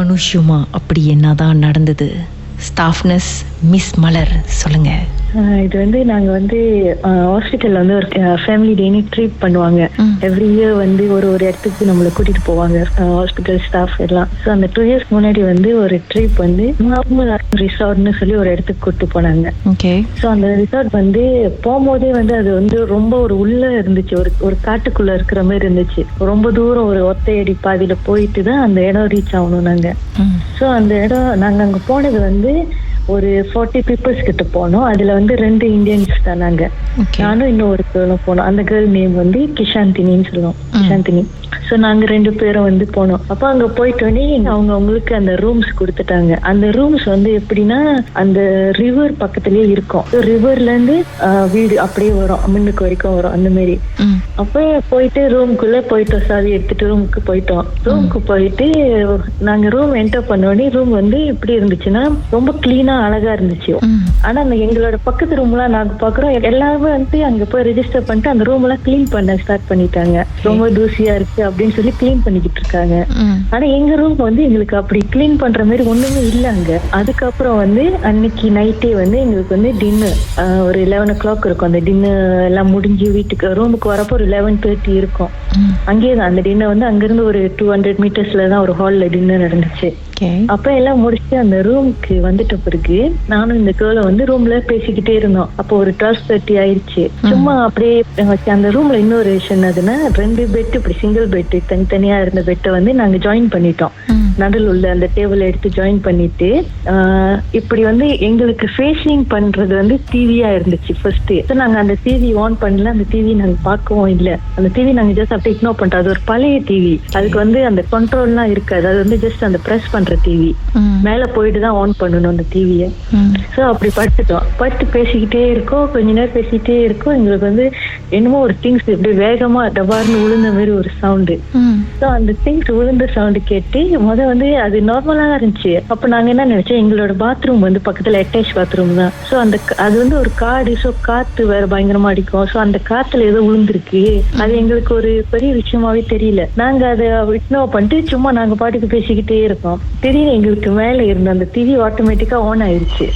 அனுஷுமா அப்படி என்னதான் நடந்தது? ஸ்டாஃப்னஸ் மிஸ் மலர் சொல்லுங்க. இது வந்து நாங்க வந்து ஹாஸ்பிட்டல்ல வந்து ஒரு ஃபேமிலி டேனி ட்ரீட் பண்ணுவாங்க. எவ்ரி இயர் வந்து ஒரு இடத்துக்கு நம்மளை கூட்டிட்டு போவாங்க ஹாஸ்பிட்டல் ஸ்டாஃப் எல்லாம். ஸோ அந்த 2 years முன்னாடி வந்து ஒரு ட்ரிப் வந்து ரிசார்ட்னு சொல்லி ஒரு இடத்துக்கு கூட்டு போனாங்க. ஸோ அந்த ரிசார்ட் வந்து போகும்போதே வந்து அது வந்து ரொம்ப ஒரு உள்ள இருந்துச்சு, ஒரு காட்டுக்குள்ள இருக்கிற மாதிரி இருந்துச்சு. ரொம்ப தூரம் ஒரு ஒத்தையடி பாதையில போயிட்டு தான் அந்த இடம் ரீச் ஆகணும் நாங்க. ஸோ அந்த இடம் நாங்க அங்க போனது வந்து ஒரு 40 பீப்புள்ஸ் கிட்ட போனோம். அதுல வந்து 2 இந்தியன்ஸ் தான் நாங்க. நானும் இன்னும் ஒரு கேர்ளும் போனோம். அந்த கேர்ள் நேம் வந்து கிஷாந்தினின்னு சொல்லுவோம், கிஷாந்தினி. ஸோ நாங்க 2 பேரும் வந்து போனோம். அப்ப அங்க போயிட்டோன்னே அவங்களுக்கு அந்த ரூம்ஸ் கொடுத்துட்டாங்க. அந்த ரூம்ஸ் வந்து எப்படின்னா அந்த ரிவர் பக்கத்துலயே இருக்கும். ரிவர்ல இருந்து வீடு அப்படியே வரும், முன்னுக்கு வரைக்கும் வரும் அந்த மாதிரி. அப்ப போயிட்டு ரூமுக்குள்ள போயிட்டோம், சாவி எடுத்துட்டு ரூமுக்கு போயிட்டோம். ரூமுக்கு போயிட்டு நாங்க ரூம் என்டர் பண்ணோடனே ரூம் வந்து எப்படி இருந்துச்சுன்னா ரொம்ப கிளீனா அழகா இருந்துச்சு. ஆனா அந்த எங்களோட பக்கத்து ரூம் எல்லாம் நாங்க பாக்குறோம், எல்லாருமே வந்து அங்க போய் ரெஜிஸ்டர் பண்ணிட்டு அந்த ரூம் எல்லாம் கிளீன் பண்ண ஸ்டார்ட் பண்ணிட்டாங்க. ரொம்ப தூசியா இருக்கு அப்படின்னு சொல்லி கிளீன் பண்ணிக்கிட்டு இருக்காங்க. ஆனா எங்க ரூம் வந்து எங்களுக்கு அப்படி கிளீன் பண்ற மாதிரி ஒண்ணுமே இல்ல அங்க. அதுக்கப்புறம் வந்து அன்னைக்கு நைட்டே வந்து எங்களுக்கு வந்து டின்னர் ஒரு 11 o'clock இருக்கும். அந்த டின்னர் எல்லாம் முடிஞ்சு வீட்டுக்கு ரூமுக்கு வரப்போ ஒரு 11:30 இருக்கும். அங்கேயேதான் அந்த டின்னர் வந்து அங்கிருந்து ஒரு 200 மீட்டர்ஸ்ல தான் ஒரு ஹால்ல டின்னர் நடந்துச்சு. அப்ப எல்லாம் முடிச்சுட்டு அந்த ரூமுக்கு வந்துட்ட பிறகு நானும் இந்த கேர்ள வந்து ரூம்ல பேசிக்கிட்டே இருந்தோம். அப்போ ஒரு 12:30 ஆயிடுச்சு. சும்மா அப்படியே அந்த ரூம்ல இன்னொரு விஷயம் என்னதுன்னா 2 பெட், இப்படி சிங்கிள் பெட் தனித்தனியா இருந்த பெட்டை வந்து நாங்க ஜாயின் பண்ணிட்டோம். நடுவில் உள்ள அந்த டேபிள் எடுத்து ஜாயின் பண்ணிட்டு இப்படி வந்து எங்களுக்கு ஃபேஸிங் பண்றது வந்து டிவியா இருந்துச்சு ஃபர்ஸ்ட். நாங்க அந்த டிவி ஆன் பண்ணல, அந்த டிவி நாங்க பார்க்கவும் இல்ல. அந்த டிவி நாங்க ஜஸ்ட் அப்படியே இக்னோர் பண்ணிட்டோம். அது ஒரு பழைய டிவி, அதுக்கு வந்து அந்த கண்ட்ரோல்லாம் இருக்காது. அது வந்து ஜஸ்ட் அந்த பிரஸ் பண்ற டிவி, மேல போயிட்டு தான் ஆன் பண்ணணும் அந்த டிவியை. சோ அப்படி படுத்துட்டோம். படுத்து பேசிக்கிட்டே இருக்கோம், கொஞ்ச நேரம் பேசிக்கிட்டே இருக்கோம். எங்களுக்கு வந்து என்னமோ ஒரு திங்ஸ் இப்படி வேகமா டபார்னு விழுந்த மாதிரி ஒரு சவுண்டு. சோ அந்த திங்ஸ் விழுந்த சவுண்டு கேட்டு வந்து அது நார்மலா தான் இருந்துச்சு. அப்ப நாங்க என்ன நினைச்சோம், எங்களோட பாத்ரூம் வந்து பக்கத்துல அட்டாச் பாத்ரூம் தான். சோ அந்த அது வந்து ஒரு காடு, சோ காத்து வேற பயங்கரமா அடிக்கும். சோ அந்த காத்துல ஏதோ விழுந்திருக்கு. அது எங்களுக்கு ஒரு பெரிய விஷயமாவே தெரியல. நாங்க அதை இக்னோர் பண்ணிட்டு சும்மா நாங்க பாட்டுக்கு பேசிக்கிட்டே இருக்கோம். திடீர்னு எங்களுக்கு மேல இருந்த அந்த டிவி ஆட்டோமேட்டிக்கா ஆன் ஆயிடுச்சு.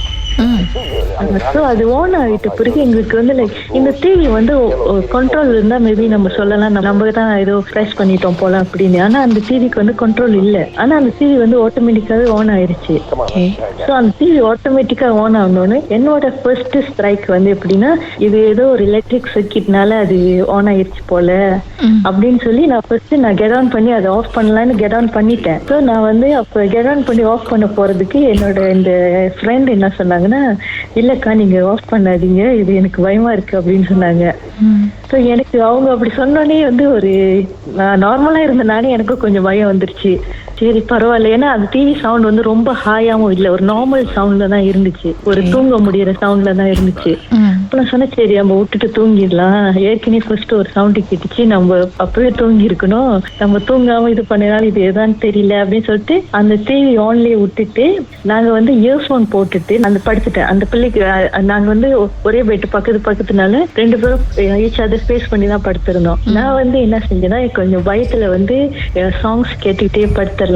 அது ஆன் ஆகிட்ட பிறகு எங்களுக்கு வந்து லைக் இந்த டிவி வந்து கண்ட்ரோல் இருந்தா மேபி நம்ம சொல்லலாம், நம்ம தான் ஏதோ பிரஸ் பண்ணிட்டோம் போல அப்படின்னு. ஆனா அந்த டிவிக்கு வந்து கண்ட்ரோல் இல்ல. ஆனா அந்த டிவி வந்து ஆட்டோமேட்டிக்காவே ஆன் ஆயிருச்சு. சோ அந்த டிவி ஆட்டோமேட்டிக்கா ஆன் ஆகணும்னு என்னோட ஃபர்ஸ்ட் ஸ்ட்ரைக் வந்து எப்படின்னா, இது ஏதோ ஒரு எலக்ட்ரிக் சர்க்கிட்னால அது ஆன் ஆயிருச்சு போல அப்படின்னு சொல்லி நான் ஃபர்ஸ்ட் கெட் ஆன் பண்ணி அதை ஆஃப் பண்ணலான்னு கெட் ஆன் பண்ணிட்டேன். ஸோ நான் வந்து அப்ப கெட் ஆன் பண்ணி ஆஃப் பண்ண போறதுக்கு என்னோட இந்த ஃப்ரெண்ட் என்ன சொன்னாங்கன்னா, இல்லக்கா நீங்க ஆஃப் பண்ணாதீங்க, இது எனக்கு பயமா இருக்கு அப்படின்னு சொன்னாங்க. ஸோ எனக்கு அவங்க அப்படி சொன்னோடனே வந்து ஒரு நார்மலா இருந்த நானே எனக்கும் கொஞ்சம் பயம் வந்துருச்சு. சரி பரவாயில்ல, ஏன்னா அந்த டிவி சவுண்ட் வந்து ரொம்ப ஹாயாவும் இல்ல, ஒரு நார்மல் சவுண்ட்ல தான் இருந்துச்சு, ஒரு தூங்க முடியற சவுண்ட்ல தான் இருந்துச்சு. அப்ப நான் சொன்னேன், சரி நம்ம விட்டுட்டு தூங்கிடலாம், ஏற்கனவே ஃபர்ஸ்ட் ஒரு சவுண்ட் கேட்டுச்சு, நம்ம அப்பவே தூங்கி இருக்கணும், நம்ம தூங்காம இது பண்ணனால இது எதான்னு தெரியல அப்படின்னு சொல்லிட்டு அந்த டிவி ஆன்லயே விட்டுட்டு நாங்க வந்து இயர்ஃபோன் போட்டுட்டு அந்த படுத்துட்டேன். அந்த பிள்ளைக்கு நாங்க வந்து ஒரே பெட் பக்கத்துனால 2 பேரும் ஈச் அதர் ஃபேஸ் பண்ணி தான் படுத்திருந்தோம். நான் வந்து என்ன செஞ்சேன்னா, கொஞ்சம் பயத்துல வந்து சாங்ஸ் கேட்டுக்கிட்டே படுத்துறலாம்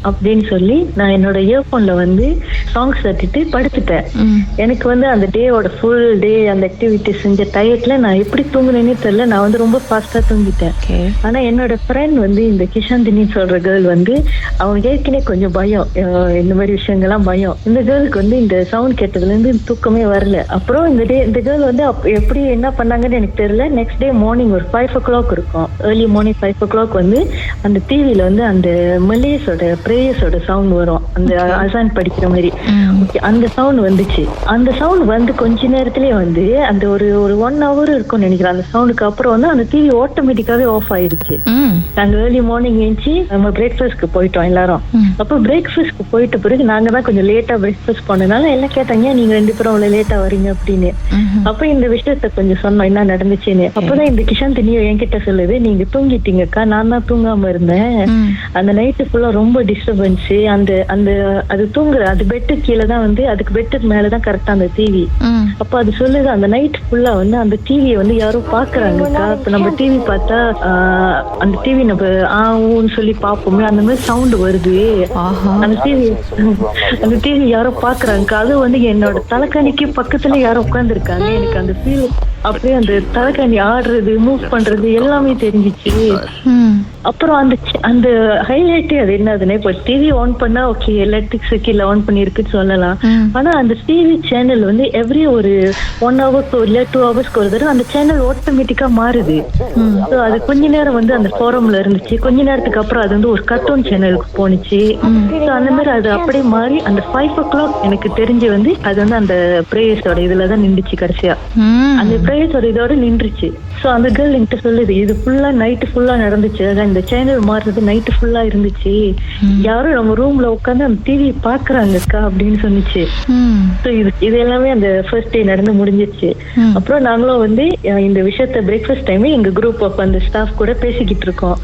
அப்படின்னு சொல்லி நான் என்னோட இயர்போன்ல வந்து சாங்ஸ் தட்டிட்டு படுத்துட்டேன். எனக்கு வந்து அந்த டேவோட ஃபுல் டே அந்த ஆக்டிவிட்டி செஞ்ச டயத்துல நான் எப்படி தூங்குனேன்னே தெரியல. நான் வந்து ரொம்ப ஃபாஸ்டா தூங்கிட்டேன். ஆனா என்னோட ஃப்ரெண்ட் வந்து இந்த கிஷாந்தினி சொல்ற கேர்ள் வந்து அவங்க ஏற்கனவே கொஞ்சம் பயம், இந்த மாதிரி விஷயங்கள்லாம் பயம். இந்த கேர்ளுக்கு வந்து இந்த சவுண்ட் கேட்டதுல இருந்து தூக்கமே வரல. அப்புறம் இந்த கேர்ள் வந்து எப்படி என்ன பண்ணாங்கன்னு எனக்கு தெரியல. நெக்ஸ்ட் டே மார்னிங் ஒரு 5 o'clock இருக்கும், ஏர்லி மார்னிங் 5 o'clock வந்து அந்த டிவில வந்து அந்த மலேஸோட பிரேயர்ஸோட சவுண்ட் வரும், அந்த அசான் படிக்கிற மாதிரி. அந்த சவுண்ட் வந்துச்சு. அந்த சவுண்ட் வந்து கொஞ்ச நேரத்திலேயே வந்து அந்த ஒரு 1 hour இருக்கும்னு நினைக்கிறேன். அந்த சவுண்டுக்கு அப்புறம் வந்து அந்த டிவி ஆட்டோமேட்டிக்காவே ஆஃப் ஆயிடுச்சு. நாங்க ஏர்லி மார்னிங் எழுந்துச்சு நம்ம பிரேக்ஃபாஸ்ட்க்கு போயிட்டோம் எல்லாரும். அப்போ பிரேக்ஃபாஸ்ட்க்கு போயிட்ட பிறகு நாங்க தான் கொஞ்சம் லேட்டா பிரேக்ஃபாஸ்ட் பண்ணனால எல்லாம் கேட்டாங்க, நீங்க 2 பேரும் அவ்வளவு லேட்டா வரீங்க அப்படின்னு. அப்ப இந்த விஷயத்த கொஞ்சம் சொன்னோம் என்ன நடந்துச்சுன்னு. அப்பதான் இந்த கிஷாந்தினியோ என்கிட்ட சொல்லுது, நீங்க தூங்கிட்டீங்கக்கா, நான் தான் தூங்காம இருந்தேன், அந்த நைட்டு ஃபுல்லா ரொம்ப டிஸ்டர்பன்ஸ். அந்த அந்த அது தூங்குற அது பெட்டு கீழே தான் வந்து அதுக்கு பெட்டுக்கு மேலதான் கரெக்டா அந்த டிவி. அப்ப அது சொல்லுது அந்த நைட் ஃபுல்லா வந்து அந்த டிவியை வந்து யாரும் பாக்குறாங்கக்கா. இப்ப நம்ம டிவி பார்த்தா அந்த டிவி நம்ம ஆவுன்னு சொல்லி பாப்போமே, அந்த மாதிரி சவுண்ட் வருது. அந்த டிவி யாரோ பாக்குறாங்க. அது வந்து என்னோட தலைக்காணிக்கு பக்கத்துல யாரோ உட்கார்ந்து இருக்காங்க. எனக்கு அந்த ஃபீல் அப்படியே அந்த தலைக்காணி ஆடுறது மூவ் பண்றது எல்லாமே தெரிஞ்சிச்சு. அப்புறம் அந்த அந்த ஹைலைட்டே அது என்னதுன்னா, இப்போ டிவி ஆன் பண்ணா ஓகே எலக்ட்ரிக் கீழே ஆன் பண்ணிருக்குன்னு சொல்லலாம். ஆனா அந்த டிவி சேனல் வந்து எவ்ரி ஒரு 1 ஹவர்க்கு இல்ல 2 ஹவர்ஸ்க்கு ஒரு தடவை அந்த சேனல் ஆட்டோமேட்டிக்கா மாறுது. அது கொஞ்ச நேரம் வந்து அந்த ஃபோரம்ல இருந்துச்சு. கொஞ்ச நேரத்துக்கு அப்புறம் அது வந்து ஒரு கார்ட்டூன் சேனலுக்கு போனுச்சு. அந்த மாதிரி அது அப்படியே மாறி அந்த 5 o'clock எனக்கு தெரிஞ்சு வந்து அது வந்து அந்த பிரேயர்ஸோட இதுலதான் நின்றுச்சு. கடைசியா அந்த பிரேயர்ஸோட இதோட நின்றுச்சு. சோ அந்த கேர்ள் என்கிட்ட சொல்லுது, இது ஃபுல்லா நைட்டு ஃபுல்லா நடந்துச்சு. அதான் இந்த சேனல் மாறுறது நைட்டு ஃபுல்லா இருந்துச்சு. யாரும் நம்ம ரூம்ல உட்காந்து அந்த டிவி பாக்குறாங்கக்கா அப்படின்னு சொன்னிச்சு. இது எல்லாமே அந்த ஃபர்ஸ்ட் டே நடந்து முடிஞ்சிருச்சு. அப்புறம் நாங்களும் வந்து இந்த விஷயத்த பிரேக்ஃபாஸ்ட் டைம் எங்க குரூப் ஆஃப் அந்த ஸ்டாஃப் கூட பேசிக்கிட்டு இருக்கோம்.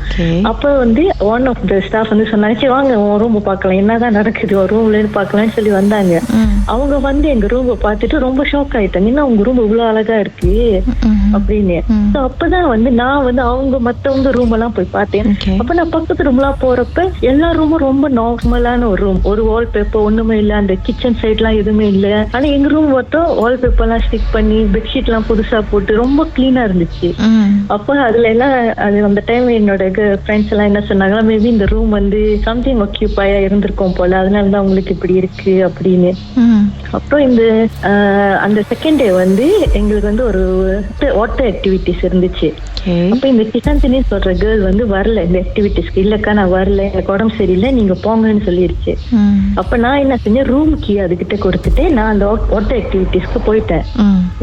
அப்ப வந்து ஒன் ஆஃப் த ஸ்டாஃப் வந்து சொன்னாங்க, வாங்க உன் ரூம் பாக்கலாம், என்னதான் நடக்குது ஒரு ரூம்ல பாக்கலாம்னு சொல்லி வந்தாங்க. அவங்க வந்து எங்க ரூம் பார்த்துட்டு ரொம்ப ஷாக் ஆயிட்டாங்க, என்ன உங்க ரூம் இவ்வளவு அழகா இருக்கு அப்படின்னு. அப்பதான் வந்து நான் வந்து அவங்க மத்தவங்க ரூம் எல்லாம் போய் பார்த்தேன். அப்ப நான் பக்கத்து ரூம் எல்லாம் போறப்ப எல்லா ரூமும் ரொம்ப நார்மலான ஒரு ரூம். ஒரு வால் பேப்பர் ஒண்ணுமே இல்ல, அந்த கிச்சன் சைட் எல்லாம் எதுவுமே இல்ல. ஆனா எங்க ரூம் மட்டும் வால் பேப்பர் எல்லாம் ஸ்டிக் பண்ணி பெட்ஷீட் எல்லாம் புதுசா போட்டு ரொம்ப கிளீனா இருந்துச்சு. அப்ப அதுல எல்லாம் அது அந்த டைம் என்னோட ஃப்ரெண்ட்ஸ் எல்லாம் என்ன சொன்னாங்களா, மேபி இந்த ரூம் வந்து சம்திங் ஆக்கியூபையா இருந்திருக்கும் போல, அதனாலதான் உங்களுக்கு இப்படி இருக்கு அப்படின்னு. அப்புறம் இந்த அந்த செகண்ட் டே வந்து எங்களுக்கு வந்து ஒரு வாட்டர் ஆக்டிவிட்டிஸ் இருந்துச்சு. அப்ப இந்த கிஷாந்தினி சொல்ற கேர்ள் வந்து வரல இந்த ஆக்டிவிட்டிஸ்க்கு. இல்லக்கா நான் வரல, எனக்கு உடம்பு சரியில்லை, நீங்க போங்கன்னு சொல்லிருச்சு. அப்ப நான் என்ன செஞ்சேன், ரூம் கீ அதுகிட்ட கொடுத்துட்டு நான் அந்த வாட்டர் ஆக்டிவிட்டிஸ்க்கு போயிட்டேன்.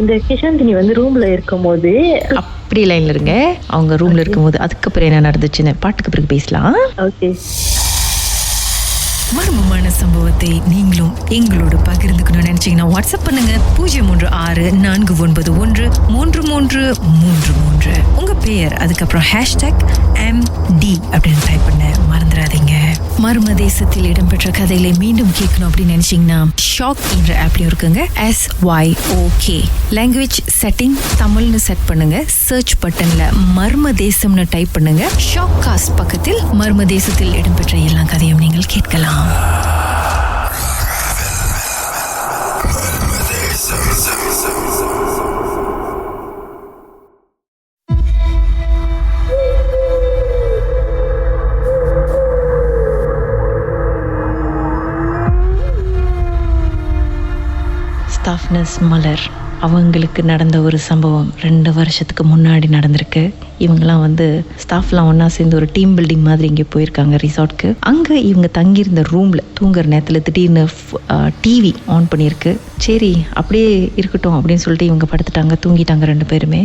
இந்த கிஷாந்தினி வந்து ரூம்ல இருக்கும் போது அப்படி லைன்ல இருங்க, அவங்க ரூம்ல இருக்கும் போது அதுக்கப்புறம் என்ன நடந்துச்சுன்னு பாட்டுக்கு பிறகு பேசலாம். ஓகே. மர்மமான சம்பவத்தை நீங்களும் எங்களோடு பகிர்ந்துக்கணும்னு நினைச்சீங்கன்னா வாட்ஸ்அப் பண்ணுங்க 036-491-3333. உங்க பெயர் அதுக்கப்புறம் #MD அப்படின்னு டைப் பண்ண மறந்துடாதீங்க. மர்ம தேசத்தில் இடம்பெற்ற கதைகளை மீண்டும் கேட்கணும் அப்படின்னு நினைச்சீங்கன்னா ஷாக் என்ற ஆப்லயும் இருக்குங்க. SYOK லாங்குவேஜ் செட்டிங் தமிழ்னு செட் பண்ணுங்க. சர்ச் பட்டன்ல மர்ம தேசம்னு டைப் பண்ணுங்க. ஷாக் காஸ்ட் பக்கத்தில் மர்ம தேசத்தில் இடம்பெற்ற எல்லா கதையும் நீங்கள் கேட்கலாம். ஸ்டாஃப்னஸ் மலர் அவங்களுக்கு நடந்த ஒரு சம்பவம் 2 வருஷத்துக்கு முன்னாடி நடந்திருக்கு. இவங்கெல்லாம் வந்து ஸ்டாஃப்லாம் ஒன்றா சேர்ந்து ஒரு டீம் பில்டிங் மாதிரி இங்கே போயிருக்காங்க ரிசார்ட்க்கு. அங்கே இவங்க தங்கியிருந்த ரூமில் தூங்குற நேரத்தில் திடீர்னு டிவி ஆன் பண்ணியிருக்கு. சரி அப்படியே இருக்கட்டும் அப்படின்னு சொல்லிட்டு இவங்க படுத்துட்டாங்க, தூங்கிட்டாங்க 2 பேருமே.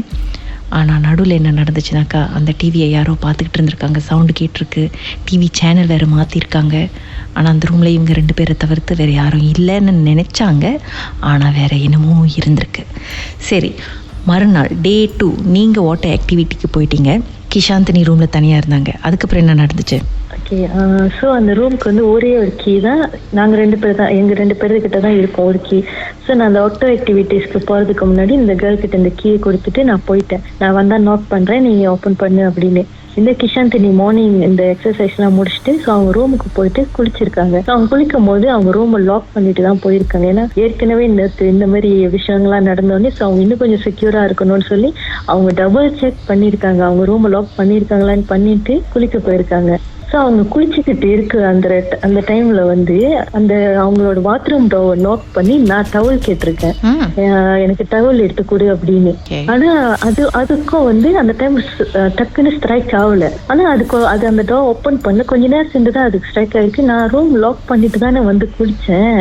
ஆனால் நடுவில் என்ன நடந்துச்சுனாக்கா, அந்த டிவியை யாரோ பார்த்துக்கிட்டு இருந்திருக்காங்க, சவுண்டு கேட்டிருக்கு, டிவி சேனல் வேறு மாற்றிருக்காங்க. ஆனால் அந்த ரூமில் இவங்க 2 பேரை தவிர்த்து வேறு யாரும் இல்லைன்னு நினச்சாங்க. ஆனால் வேறு என்னமோ இருந்திருக்கு. சரி, மறுநாள் டே 2 நீங்கள் வாட்டர் ஆக்டிவிட்டிக்கு போயிட்டீங்க. கிஷாந்தினி ரூமில் தனியாக இருந்தாங்க. அதுக்கப்புறம் என்ன நடந்துச்சு? ஓகே. ஸோ அந்த ரூம்க்கு வந்து ஒரே ஒரு கீ தான். நாங்கள் 2 பேர் தான், எங்கள் 2 பேர்கிட்ட தான் இருக்கோம் ஒரு கீ. ஸோ நான் அந்த வாட்டர் ஆக்டிவிட்டீஸ்க்கு போகிறதுக்கு முன்னாடி இந்த கேர்ள் கிட்ட இந்த கீயை கொடுத்துட்டு நான் போயிட்டேன். நான் வந்தால் நாக் பண்ணுறேன், நீங்கள் ஓப்பன் பண்ணு அப்படின்னு. இந்த கிஷாந்தினி மார்னிங் இந்த எக்ஸசைஸ்லாம் முடிச்சுட்டு ஸோ அவங்க ரூமுக்கு போயிட்டு குளிச்சிருக்காங்க. ஸோ அவங்க குளிக்கும் போது அவங்க ரூமை லாக் பண்ணிட்டு தான் போயிருக்காங்க. ஏன்னா ஏற்கனவே இந்த மாதிரி விஷயங்கள்லாம் நடந்தோடனே ஸோ அவங்க இன்னும் கொஞ்சம் செக்யூரா இருக்கணும்னு சொல்லி அவங்க டபுள் செக் பண்ணியிருக்காங்க, அவங்க ரூமை லாக் பண்ணியிருக்காங்களான்னு பண்ணிட்டு குளிக்க போயிருக்காங்க. ஸோ அவங்க குளிச்சுக்கிட்டு இருக்கு அந்த டைம்ல வந்து அந்த அவங்களோட பாத்ரூம் டோர் லாக் பண்ணி நான் டவல் கேட்டிருக்கேன், எனக்கு டவல் எடுத்து கொடு அப்படின்னு. ஆனா அதுக்கும் வந்து அந்த டைம் டக்குன்னு ஸ்ட்ரைக் ஆகல. ஆனா அது அந்த டோர் ஓப்பன் பண்ண கொஞ்ச நேரம் சென்றுதான் அதுக்கு ஸ்ட்ரைக் ஆயிருக்கு. நான் ரூம் லாக் பண்ணிட்டு தானே வந்து குளிச்சேன்,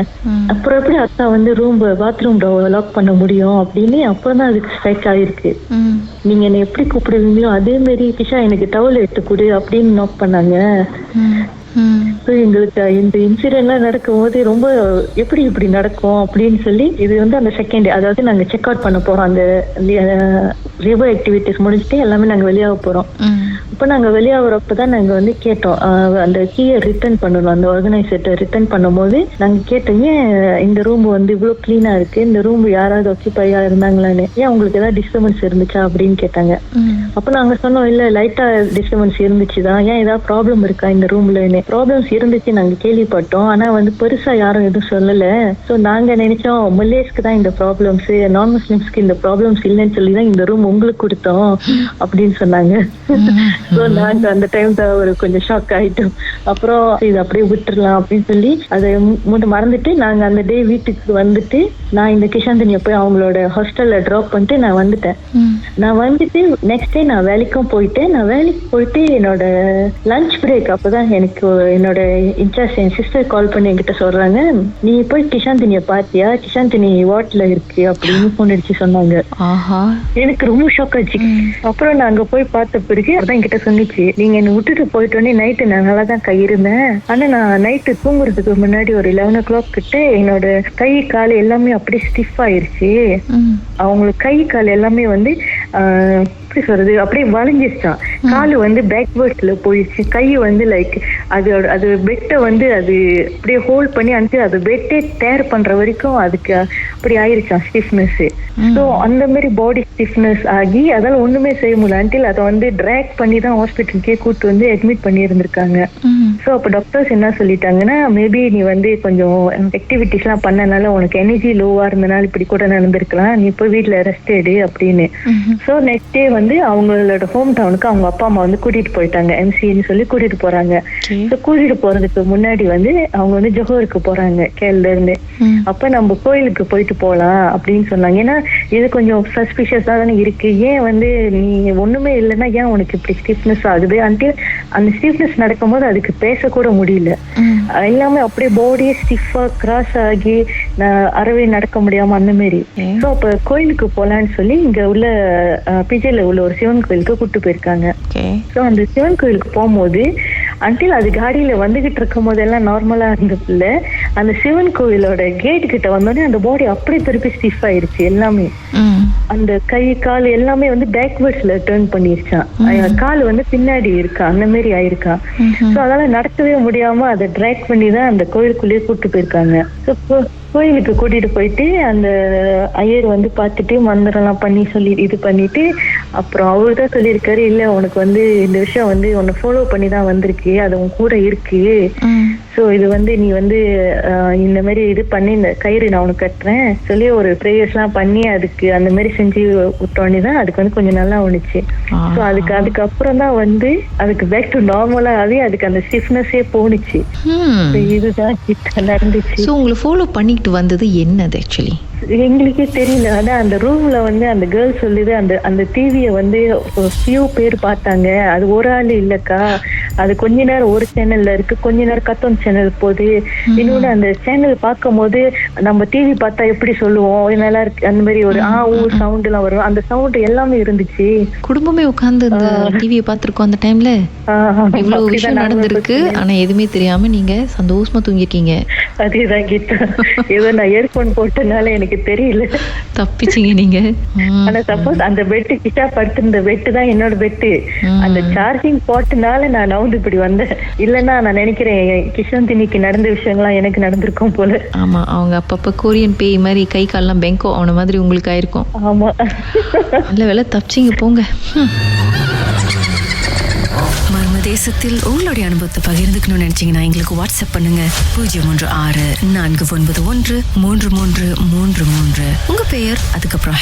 அப்புறம் எப்படி அக்கா வந்து பாத்ரூம் டோர் லாக் பண்ண முடியும் அப்படின்னு அப்பதான் அதுக்கு ஸ்ட்ரைக் ஆயிருக்கு. நீங்க என்ன எப்படி கூப்பிடுவீங்களோ அதே மாதிரி கிஷா எனக்கு டவல் எடுத்து கொடு அப்படின்னு நாக் பண்ணாங்க. எங்களுக்கு இந்த இன்சிடென்ட்லாம் நடக்கும் போது ரொம்ப எப்படி இப்படி நடக்கும் அப்படின்னு சொல்லி இது வந்து அந்த செகண்ட், அதாவது நாங்க செக் அவுட் பண்ண போறோம் அந்த ரிவர் ஆக்டிவிட்டிஸ் முடிச்சுட்டு எல்லாமே நாங்க வெளியாக போறோம். இப்போ நாங்கள் வெளியாகிறப்பதான் நாங்கள் வந்து கேட்டோம், அந்த கீயை ரிட்டர்ன் பண்ணணும், அந்த ஆர்கனைசர்ட்ட ரிட்டர்ன் பண்ணும்போது நாங்கள் கேட்டோம், ஏன் இந்த ரூம் வந்து இவ்வளோ கிளீனா இருக்கு, இந்த ரூம் யாராவது ஆக்கியபையா இருந்தாங்களான்னு, ஏன் உங்களுக்கு ஏதாவது டிஸ்டர்பன்ஸ் இருந்துச்சா அப்படின்னு கேட்டாங்க. அப்போ நாங்கள் சொன்னோம், இல்லை லைட்டா டிஸ்டர்பன்ஸ் இருந்துச்சுதான், ஏன் ஏதாவது ப்ராப்ளம் இருக்கா இந்த ரூம்லன்னு. ப்ராப்ளம்ஸ் இருந்துச்சு நாங்கள் கேள்விப்பட்டோம், ஆனா வந்து பெருசா யாரும் எதுவும் சொல்லல. ஸோ நாங்க நினைச்சோம் மலேஸ்க்கு தான் இந்த ப்ராப்ளம்ஸ், நான் முஸ்லிம்ஸ்க்கு இந்த ப்ராப்ளம்ஸ் இல்லைன்னு சொல்லி தான் இந்த ரூம் உங்களுக்கு கொடுத்தோம் அப்படின்னு சொன்னாங்க. ஸோ நாங்க அந்த டைம் தான் ஒரு கொஞ்சம் ஷாக் ஆயிட்டோம். அப்புறம் இது அப்படியே விட்டுறலாம் அப்படின்னு சொல்லி அதை மறந்துட்டு நாங்க அந்த டே வீட்டுக்கு வந்துட்டு நான் இந்த கிஷாந்தினியை போய் அவங்களோட ஹாஸ்டல்ல ட்ராப் பண்ணிட்டு நான் வந்துட்டேன். நான் வந்துட்டு நெக்ஸ்ட் டே நான் வேலைக்கும் போயிட்டேன். நான் வேலைக்கு போயிட்டு என்னோட லஞ்ச் பிரேக் அப்பதான் எனக்கு என்னோட இன்சார்ஜ் என் சிஸ்டர் கால் பண்ணி என்கிட்ட சொல்றாங்க, நீ போய் கிஷாந்தினியை பாத்தியா, கிஷாந்தினி வார்ட்ல இருக்கு அப்படின்னு போன் அடிச்சு சொன்னாங்க. எனக்கு ரொம்ப ஷாக் ஆச்சு. அப்புறம் நாங்க போய் பார்த்த பிறகு அதான் என்கிட்ட சொன்னிச்சு, நீங்க என்ன விட்டுட்டு போயிட்டோன்னே நைட்டு நான் நல்லா தான் கை இருந்தேன், ஆனா நான் நைட்டு தூங்குறதுக்கு முன்னாடி ஒரு 11 o'clock கிட்ட என்னோட கை கால் எல்லாமே அப்படியே ஸ்டிஃப் ஆயிருச்சு. அவங்களுக்கு கை கால் எல்லாமே வந்து எப்படி சொல்றது அப்படியே வளைஞ்சிருச்சான். காலு வந்து பேக்வேர்ட்ல போயிடுச்சு. கை வந்து லைக் அது பெட்டை வந்து அது அப்படியே ஹோல்ட் பண்ணி அனுப்பி அது பெட்டே டேர் பண்ற வரைக்கும் அதுக்கு அப்படி ஆயிருச்சான் ஸ்டிஃப்னஸ். ஸோ அந்த மாதிரி பாடி ஸ்டிஃப்னஸ் ஆகி அதால ஒண்ணுமே செய்ய முடியல. அன்டில் அதை வந்து டிராக் பண்ணி தான் ஹாஸ்பிட்டலுக்கே கூட்டு வந்து அட்மிட் பண்ணி இருந்திருக்காங்க. ஸோ அப்போ டாக்டர்ஸ் என்ன சொல்லிட்டாங்கன்னா, மேபி நீ வந்து கொஞ்சம் ஆக்டிவிட்டிஸ் எல்லாம் பண்ணனால உனக்கு எனர்ஜி லோவா இருந்தனால இப்படி கூட நடந்திருக்கலாம், நீ போய் வீட்டுல ரெஸ்ட் எடு அப்படின்னு. ஸோ நெக்ஸ்ட் டே வந்து அவங்களோட ஹோம் டவுனுக்கு அவங்க அப்பா அம்மா வந்து கூட்டிட்டு போயிட்டாங்க, எம்சின்னு சொல்லி கூட்டிட்டு போறாங்க. ஸோ கூட்டிட்டு போறதுக்கு முன்னாடி வந்து அவங்க வந்து ஜொஹோருக்கு போறாங்க கேரளா இருந்து. அப்ப நம்ம கோயிலுக்கு போயிட்டு போலாம் அப்படின்னு சொன்னாங்க. ஏன்னா இது கொஞ்சம் சஸ்பிஷியஸா தானே இருக்கு, ஏன் வந்து நீ ஒண்ணுமே இல்லைன்னா ஏன் உனக்கு இப்படி ஸ்டிஃப்னஸ் ஆகுது. அந்த ஸ்டிஃப்னஸ் நடக்கும்போது அதுக்கு பேசக்கூட முடியல, எல்லாமே அப்படியே பாடியே ஸ்டிஃபா கிராஸ் ஆகி அறவே நடக்க முடியாம அந்த மாதிரி. ஸோ அப்ப கோயிலுக்கு போலான்னு சொல்லி இங்க உள்ள பிஜேல உள்ள ஒரு சிவன் கோயிலுக்கு கூட்டு போயிருக்காங்க. ஸோ அந்த சிவன் கோயிலுக்கு போகும்போது அன்டில் அது காடியில வந்துகிட்டு இருக்கும் போதெல்லாம் நார்மலா இருந்ததுல, அந்த சிவன் கோயிலோட கேட் கிட்ட வந்தோடனே அந்த பாடி அப்படியே திருப்பி ஸ்டிஃப் ஆயிருச்சு. எல்லாமே அந்த கை கால் எல்லாமே வந்து பேக்வர்ட்ஸ்ல டர்ன் பண்ணிருச்சான். கால் வந்து பின்னாடி இருக்கா, அந்த மாதிரி ஆயிருக்கா. சோ அதனால நடத்தவே முடியாம அதை ட்ராக் பண்ணி தான் அந்த கோயிலுக்குள்ளேயே கூட்டு போயிருக்காங்க. கோயிலுக்கு கூட்டிட்டு போயிட்டு அந்த ஐயர் வந்து பார்த்துட்டு மந்திரம் எல்லாம் பண்ணி சொல்லி இது பண்ணிட்டு அப்புறம் அவரு தான் சொல்லியிருக்காரு, இல்ல உனக்கு வந்து இந்த விஷயம் வந்து உன்னை ஃபாலோ பண்ணி தான் வந்திருக்கு, அது உன் கூட இருக்கு. ஸோ இது வந்து நீ வந்து இந்த மாதிரி இது பண்ணி இந்த கயிறு நான் உனக்கு கட்டுறேன் சொல்லி ஒரு ப்ரேயர்ஸ் எல்லாம் பண்ணி அதுக்கு அந்த மாதிரி செஞ்சு விட்டோன்னே தான் அதுக்கு வந்து கொஞ்சம் நல்லா ஒண்ணுச்சு. ஸோ அதுக்கப்புறம் தான் வந்து அதுக்கு பேக் டு நார்மலா ஆகி அதுக்கு அந்த ஸ்டிஃப்னஸே போனுச்சு. இதுதான் கிட்ட நடந்துச்சு. உங்களை ஃபாலோ பண்ணிட்டு வந்தது என்னது ஆக்சுவலி எங்களுக்கே தெரியல. ஆனா அந்த ரூம்ல வந்து அந்த கேர்ள் சொல்லுது, அந்த டிவியை வந்து ஃபியூ பேர் பார்த்தாங்க, அது ஒரு ஆள் இல்லக்கா, அது கொஞ்ச நேரம் ஒரு சேனல்ல இருக்கு, கொஞ்ச நேரம் கத்தோன் சேனல் போகுது. இன்னொன்னு அந்த சேனல் பார்க்கும் போது நம்ம டிவி பார்த்தா எப்படி சொல்லுவோம் நல்லா இருக்கு அந்த மாதிரி ஒரு சவுண்ட் எல்லாம் வரும், அந்த சவுண்ட் எல்லாமே இருந்துச்சு. குடும்பமே உட்கார்ந்து அந்த டிவியை பார்த்திருக்கோம் அந்த டைம்ல. இவ்வளவு விஷயம் நடந்திருக்கு, ஆனா எதுவுமே தெரியாம நீங்க சந்தோஷமா தூங்கிருக்கீங்க. அதேதான் கீதா, ஏதோ நான் இயர்போன் போட்டனால எனக்கு தெரியல, தப்பிச்சீங்க நீங்க. ஆனா சப்போஸ் அந்த பெட்டு கிட்டா படுத்திருந்த பெட்டு தான் என்னோட பெட்டு, அந்த சார்ஜிங் போட்டனால நான் நவுந்து இப்படி வந்தேன். இல்லன்னா நான் நினைக்கிறேன் கிஷாந்தினிக்கு நடந்த விஷயங்கள்லாம் எனக்கு நடந்திருக்கும் போல. ஆமா, அவங்க அப்பப்ப கொரியன் பேய் மாதிரி கை கால்லாம் பெங்கோ அவன மாதிரி உங்களுக்கு ஆயிருக்கும். ஆமா, நல்ல வேலை தப்பிச்சீங்க போங்க. மர்மதேசத்தில் உங்களுடைய அனுபவத்தை பகிர்ந்துக்கணும்னு நினைச்சீங்கன்னா எங்களுக்கு வாட்ஸ்அப் பண்ணுங்க 016-491-3333. உங்க பெயர் அதுக்கப்புறம்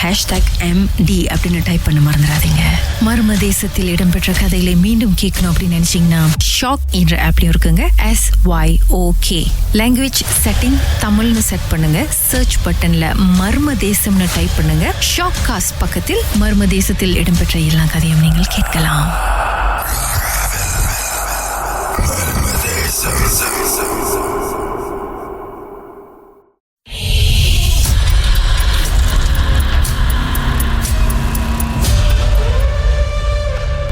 #MD அப்படின்னு டைப் பண்ண மறந்துடாதீங்க. மர்மதேசத்தில் இடம்பெற்ற கதைகளை மீண்டும் கேட்கணும் அப்படின்னு நினைச்சீங்கன்னா ஷாக் என்ற ஆப்லயும் இருக்குங்க, SYOK. லாங்குவேஜ் செட்டிங் தமிழ்னு செட் பண்ணுங்க. சர்ச் பட்டன்ல மர்மதேசம்னு டைப் பண்ணுங்க. ஷாக் காஸ்ட் பக்கத்தில் மர்மதேசத்தில் இடம்பெற்ற எல்லா கதையும் நீங்கள் கேட்கலாம்.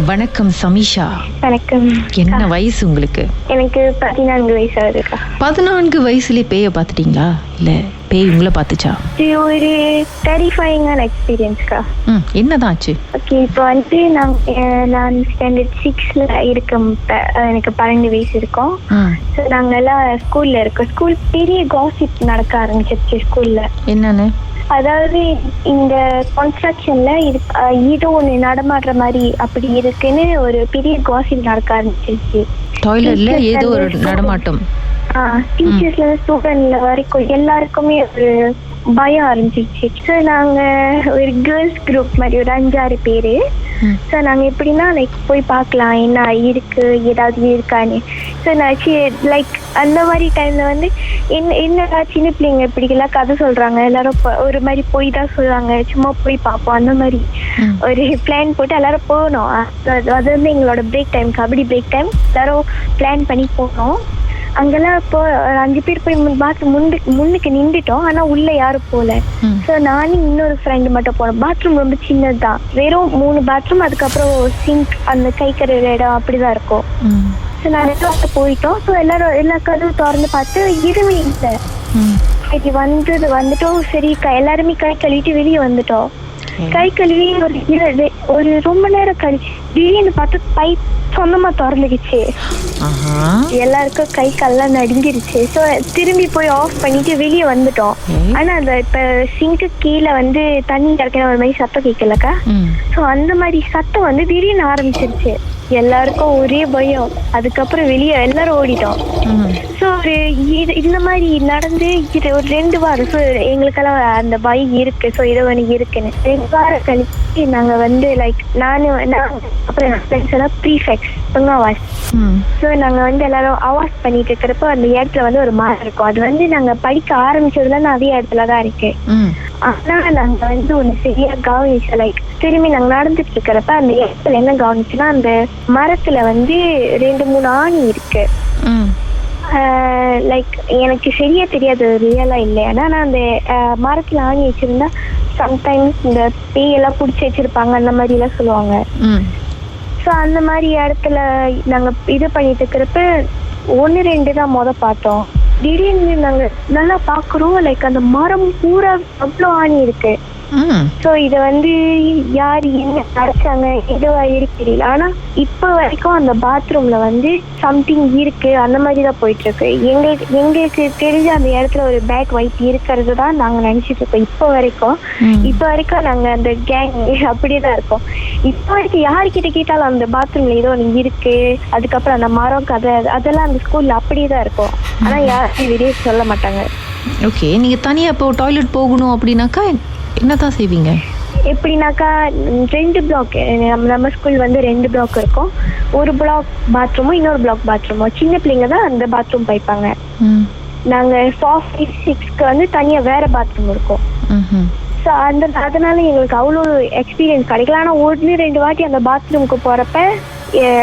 வணக்கம் சமீஷா. வணக்கம். என்ன வயசு உங்களுக்கு? எனக்கு 14 வயசு ஆகுதுக்கா. 14 வயசுலயே பேய பாத்துட்டீங்களா? இல்ல பேய் உங்களை பார்த்துச்சா? இது ஒரு டெரிஃபைங்கான எக்ஸ்பீரியன்ஸ்க்கா. என்னதான் ஆச்சு? ஓகே, இப்போ வந்து நான் ஸ்டாண்டர்ட் 6ல இருக்கேன். எனக்கு 12 வயசு இருக்கும். ஸோ நாங்கள் எல்லாம் ஸ்கூல்ல இருக்கோம். ஸ்கூல் பெரிய காசிப் நடக்க ஆரம்பிச்சிருச்சு ஸ்கூல்ல. என்னன்னு? அதாவது இந்த கன்ஸ்ட்ரக்ஷன்ல ஏதோ ஒண்ணு நடமாடுற மாதிரி அப்படி இருக்குன்னு ஒரு பெரிய காசிப் நடக்க ஆரம்பிச்சிருச்சு. டாய்லெட்ல ஏதோ ஒரு நடமாட்டம். டீச்சர்ஸ்ல ஸ்டூடெண்ட்ல வரைக்கும் எல்லாருக்குமே ஒரு பயம் ஆரம்பிச்சிருச்சு. ஸோ நாங்க ஒரு கேர்ள்ஸ் குரூப் மாதிரி ஒரு 5-6 பேரு. ஸோ நாங்க எப்படின்னா லைக் போய் பார்க்கலாம் என்ன இருக்கு, ஏதாவது இருக்கான்னு. ஸோ நான் லைக் அந்த மாதிரி டைம்ல வந்து என்னடா சின்ன பிள்ளைங்க இப்படிலாம் கதை சொல்றாங்க, எல்லாரும் ஒரு மாதிரி போய் தான் சொல்றாங்க, சும்மா போய் பார்ப்போம் அந்த மாதிரி ஒரு பிளான் போட்டு எல்லாரும் போனோம். அது வந்து எங்களோட break time, kabaddi break time, எல்லாரும் பிளான் பண்ணி போனோம். அங்கெல்லாம் இப்போ 5 பேர் போய் முன்னுக்கு நின்றுட்டோம். ஆனா உள்ள யாரும் போல. ஸோ நானும் இன்னொரு ஃப்ரெண்டு மட்டும் போனோம். பாத்ரூம் ரொம்ப சின்னதுதான், வெறும் 3 பாத்ரூம், அதுக்கப்புறம் சிங்க், அந்த கை கழுவுற இடம் அப்படிதான் இருக்கும். ஸோ நான் எல்லாரும் போயிட்டோம். ஸோ எல்லா கதவும் திறந்து பார்த்து எதுவுமே இல்லை. இது வந்துட்டோம். சரி எல்லாருமே கை கழுவிட்டு வெளியே வந்துட்டோம். கை கழுவி ஒரு ரொம்ப நேரம் கழிச்சு திடீர்னு பார்த்து பைப் சொந்தமா திறந்துக்குச்சு. எல்லாருக்கும் கை கால்லாம் நடுங்கிருச்சு. ஸோ திரும்பி போய் ஆஃப் பண்ணிட்டு வெளியே வந்துட்டோம். ஆனா அந்த இப்ப சிங்க்கு கீழே வந்து தண்ணி இறக்கின ஒரு மாதிரி சத்தம் கேட்கலக்கா. ஸோ அந்த மாதிரி சத்தம் வந்து திடீர்னு ஆரம்பிச்சிருச்சு. எல்லாருக்கும் ஒரே பயம். அதுக்கப்புறம் வெளியே எல்லாரும் ஓடிட்டோம். ஸோ இந்த மாதிரி நடந்து ஒரு 2 வாரம். ஸோ எங்களுக்கெல்லாம் அந்த பயம் இருக்கு. ஸோ இதை இருக்குன்னு 2 வாரம் கழிச்சு நாங்க வந்து லைக் நான் அப்புறம் என் ஃப்ரெண்ட்ஸ் எல்லாம் ப்ரீஃபெக்ட்ஸ் அவாஸ். ஸோ நாங்க வந்து எல்லாரும் அவாஸ் பண்ணிட்டு இருக்கிறப்ப அந்த இடத்துல வந்து ஒரு மரம் இருக்கும். அது வந்து நாங்க படிக்க ஆரம்பிச்சதுல நான் அதே இடத்துலதான் இருக்கேன். ஆனா நாங்க வந்து ஒண்ணு சரியா கவனிச்சோம். லைக் திரும்பி நாங்க நடந்துட்டு இருக்கிறப்ப அந்த இடத்துல என்ன கவனிச்சுன்னா, அந்த மரத்துல வந்து 2-3 ஆணி இருக்கு. லைக் எனக்கு சரியா தெரியாது ரியலா இல்லையானா. ஆனா அந்த மரத்துல ஆணி வச்சிருந்தா சம்டைம்ஸ் இந்த பேயெல்லாம் பிடிச்சி வச்சிருப்பாங்க அந்த மாதிரி எல்லாம் சொல்லுவாங்க. ஸோ அந்த மாதிரி இடத்துல நாங்க இது பண்ணிட்டு இருக்கிறப்ப 1-2 தான் பார்த்தோம். திடீர்னு நாங்க நல்லா பாக்குறோம். லைக் அந்த மரம் பூரா அவ்வளோ ஆணி இருக்கு. ஸோ இதை வந்து யாரு என்ன அடைச்சாங்க எதுவா இருக்கு தெரியல. ஆனா இப்ப வரைக்கும் அந்த பாத்ரூம்ல வந்து சம்திங் இருக்கு அந்த மாதிரி தான் போயிட்டு இருக்கு. எங்களுக்கு தெரிஞ்ச அந்த இடத்துல ஒரு பேக் வைப் இருக்கிறது தான் நாங்க நினைச்சிட்டு இருக்கோம் இப்ப வரைக்கும் நாங்க அந்த கேங் அப்படியேதான் இருக்கோம். இப்ப வரைக்கும் யாருக்கிட்ட கேட்டாலும் அந்த பாத்ரூம்ல ஏதோ ஒண்ணு இருக்கு, அதுக்கப்புறம் அந்த மரம் கதை அதெல்லாம் அந்த ஸ்கூல்ல அப்படியேதான் இருக்கும். ஆனா யாரும் வெளியே சொல்ல மாட்டாங்க. ஓகே, நீங்க தனியா இப்போ டாய்லெட் போகணும் அப்படின்னாக்கா என்னதான் செய்வீங்க? எப்படின்னாக்கா 2 பிளாக், நம்ம ஸ்கூல் வந்து 2 பிளாக் இருக்கும். ஒரு பிளாக் பாத்ரூமும் இன்னொரு பிளாக் பாத்ரூமும். சின்ன பிள்ளைங்க தான் அந்த பாத்ரூம் போய்ப்பாங்க. நாங்க 4, 5, 6க்கு வந்து தனியா வேற பாத்ரூம் இருக்கும். ஸோ அதனால எங்களுக்கு அவ்வளோ எக்ஸ்பீரியன்ஸ் கிடைக்கல. ஆனால் 1-2 வாட்டி அந்த பாத்ரூமுக்கு போறப்ப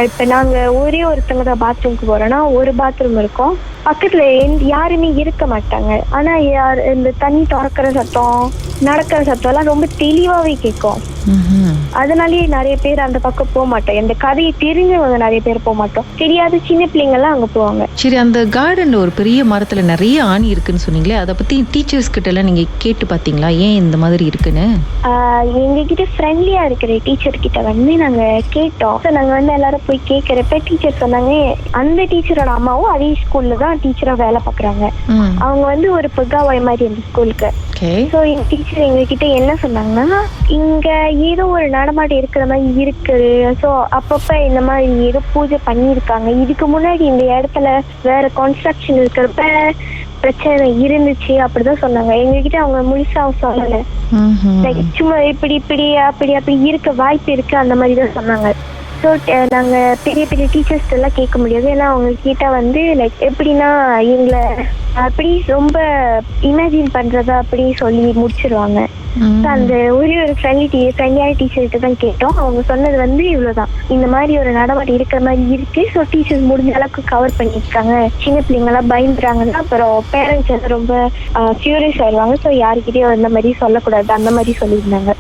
இப்ப நாங்க ஒரே ஒருத்தங்க தான் பாத்ரூமுக்கு போறோம்னா ஒரு பாத்ரூம் இருக்கும், பக்கத்துல யாருமே இருக்க மாட்டாங்க. ஆனா இந்த தண்ணி திறக்கிற சத்தம் நடக்கிற சத்தம் எல்லாம் ரொம்ப தெளிவாவே கேட்கும். அதனாலயே நிறைய பேர் அந்த பக்கம் போக மாட்டோம். இந்த கதையை தெரிஞ்சவங்க நிறைய பேர் போக மாட்டோம். தெரியாத சின்ன பிள்ளைங்க எல்லாம் அங்க போவாங்க. சரி, அந்த கார்டன்ல ஒரு பெரிய மரத்துல நிறைய ஆணி இருக்குன்னு சொன்னீங்களே, அதை பத்தி டீச்சர்ஸ் கிட்ட எல்லாம் நீங்க கேட்டு பாத்தீங்களா ஏன் இந்த மாதிரி இருக்குன்னு? எங்க கிட்ட ஃப்ரெண்ட்லியா இருக்கிற டீச்சர் கிட்ட வந்து நாங்க கேட்டோம். நாங்க வந்து எல்லாரும் போய் கேட்கறப்ப டீச்சர் சொன்னாங்க அந்த டீச்சரோட அம்மாவும் அதே ஸ்கூல்ல தான் டீச்சரா வேலை பாக்குறாங்க. அவங்க வந்து ஒரு புகாவாய் மாதிரி அந்த ஸ்கூலுக்கு. ஸோ எங்க டீச்சர் எங்க கிட்ட என்ன சொன்னாங்கன்னா, இங்க ஏதோ ஒரு நடமாட்டம் இருக்கிற மாதிரி இருக்கு. ஸோ அப்பப்ப இந்த மாதிரி ஏதோ பூஜை பண்ணியிருக்காங்க. இதுக்கு முன்னாடி இந்த இடத்துல வேற கன்ஸ்ட்ரக்ஷன் இருக்கிறப்ப பிரச்சனை இருந்துச்சு அப்படிதான் சொன்னாங்க. எங்ககிட்ட அவங்க முழுசா சொல்லல, சும்மா இப்படி இப்படி அப்படி அப்படி இருக்க வாய்ப்பு இருக்கு அந்த மாதிரி தான் சொன்னாங்க. ஸோ நாங்கள் பெரிய பெரிய டீச்சர்ஸ் எல்லாம் கேட்க முடியாது. ஏன்னா அவங்க கிட்ட வந்து லைக் எப்படின்னா எங்களை அப்படி ரொம்ப இமேஜின் பண்றதா அப்படி சொல்லி முடிச்சிருவாங்க. அந்த ஒரு ஃப்ரெண்ட்லியான டீச்சர்கிட்ட தான் கேட்டோம். அவங்க சொன்னது வந்து இவ்வளவுதான், இந்த மாதிரி ஒரு நடவடிக்கை இருக்கிற மாதிரி இருக்கு. ஸோ டீச்சர்ஸ் முடிஞ்ச அளவுக்கு கவர் பண்ணியிருக்காங்க. சின்ன பிள்ளைங்க எல்லாம் பயந்துறாங்கன்னா அப்புறம் பேரண்ட்ஸ் வந்து ரொம்ப ஃபியூரியஸ் ஆயிடுவாங்க. ஸோ யாருக்கிட்டயும் அந்த மாதிரி சொல்லக்கூடாது அந்த மாதிரி சொல்லியிருந்தாங்க.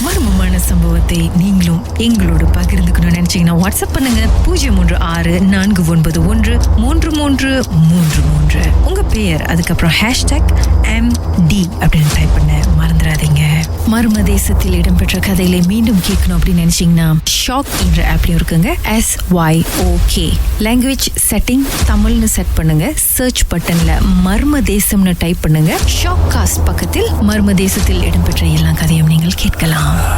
மர்மமான சம்பவத்தை நீங்களும் எங்களோடு பகிர்ந்துக்கணும்னு நினைச்சீங்கன்னா வாட்ஸ்அப் பண்ணுங்க 0364413333. உங்க பெயர் அதுக்கப்புறம் #MD அப்படின்னு டைப் பண்ண மறந்துடாதீங்க. மர்ம தேசத்தில் இடம்பெற்ற கதைகளை மீண்டும் கேட்கணும் அப்படின்னு நினைச்சீங்கன்னா ஷாக் என்ற ஆப்லயும் இருக்குங்க. SYOK லாங்குவேஜ் செட்டிங் தமிழ்னு செட் பண்ணுங்க. சர்ச் பட்டன்ல மர்ம தேசம்னு டைப் பண்ணுங்க. ஷாக் காஸ்ட் பக்கத்தில் மர்ம தேசத்தில் இடம்பெற்ற எல்லா கதையும் நீங்கள் கேட்கலாம்.